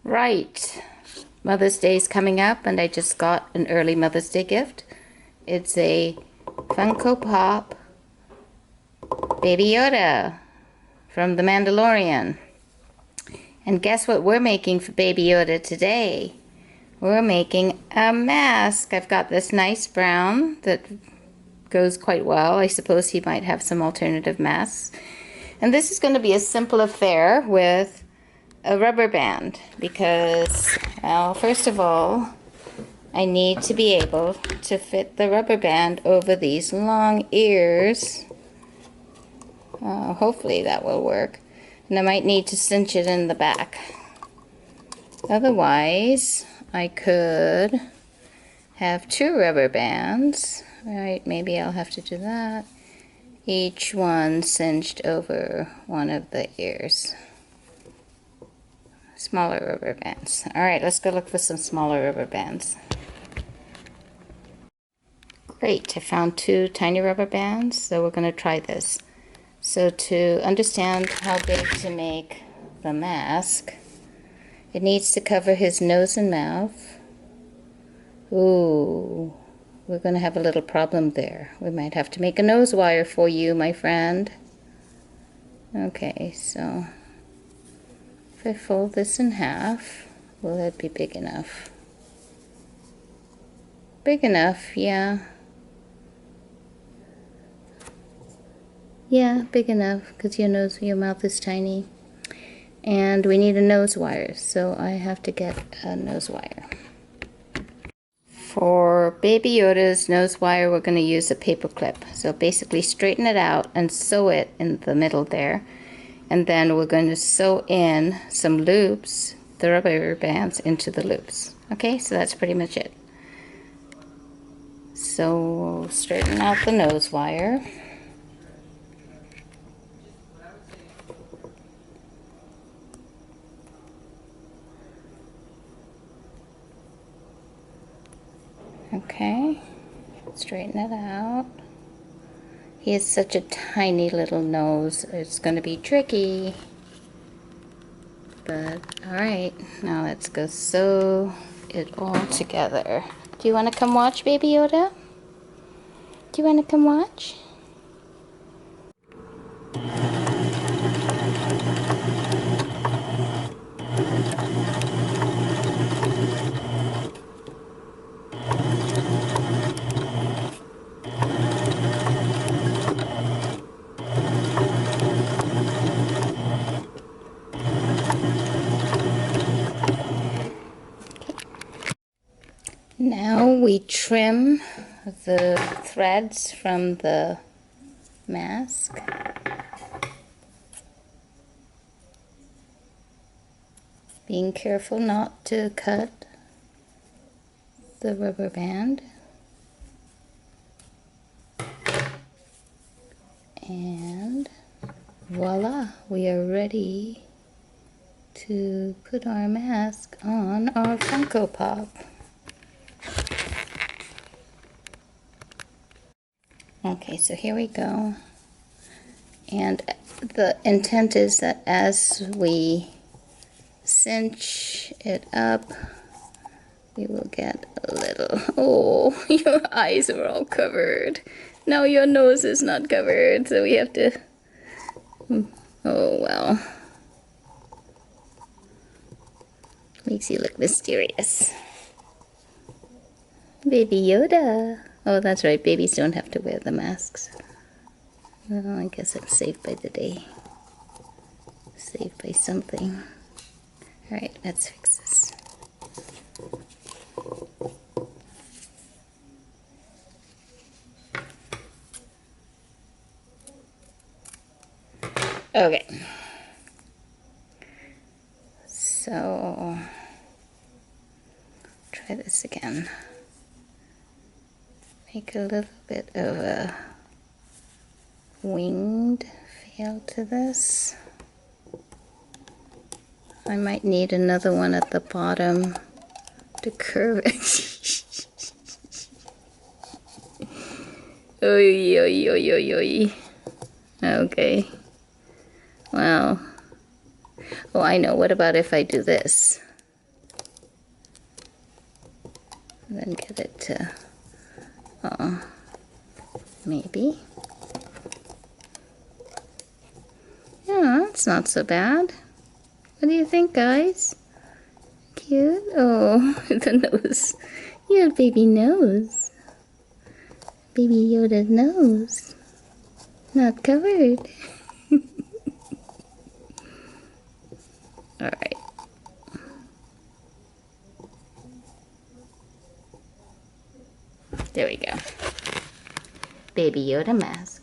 Right. Mother's Day is coming up, and I just got an early Mother's Day gift. It's a Funko Pop Baby Yoda from The Mandalorian. And guess what we're making for Baby Yoda today? We're making a mask. I've got this nice brown that goes quite well. I suppose he might have some alternative masks. And this is going to be a simple affair with a rubber band because, well, first of all, I need to be able to fit the rubber band over these long ears. Hopefully that will work. And I might need to cinch it in the back. Otherwise, I could have two rubber bands. Right, maybe I'll have to do that. Each one cinched over one of the ears. Smaller rubber bands. Alright, let's go look for some smaller rubber bands. Great, I found two tiny rubber bands, so we're going to try this. So to understand how big to make the mask, it needs to cover his nose and mouth. Ooh, we're going to have a little problem there. We might have to make a nose wire for you, my friend. Okay, so if I fold this in half, will it be big enough? Big enough, yeah. Yeah, big enough, because your mouth is tiny. And we need a nose wire, so I have to get a nose wire. For Baby Yoda's nose wire, we're going to use a paper clip. So basically straighten it out and sew it in the middle there. And then we're going to sew in some loops, the rubber bands, into the loops. Okay, so that's pretty much it. So we'll straighten out the nose wire. Okay, straighten it out. He has such a tiny little nose, it's going to be tricky. But, alright, now let's go sew it all together. Do you want to come watch, Baby Yoda? Do you want to come watch? Now we trim the threads from the mask. Being careful not to cut the rubber band. And voila, we are ready to put our mask on our Funko Pop. Okay, so here we go. And the intent is that as we cinch it up, we will get a little... Oh, your eyes are all covered. Now your nose is not covered, so we have to... Oh, well. Makes you look mysterious. Baby Yoda. Oh, that's right, babies don't have to wear the masks. Well, I guess I'm saved by the day. Saved by something. Alright, let's fix this. Okay. So, try this again. Make a little bit of a winged feel to this. I might need another one at the bottom to curve it. Oy, oy, oy, oy, oy. Okay. Well. Oh, I know. What about if I do this? And then get it to, maybe. Yeah, that's not so bad. What do you think, guys? Cute? Oh, the nose. You have baby nose. Baby Yoda's nose. Not covered. Alright. There we go. Baby Yoda mask.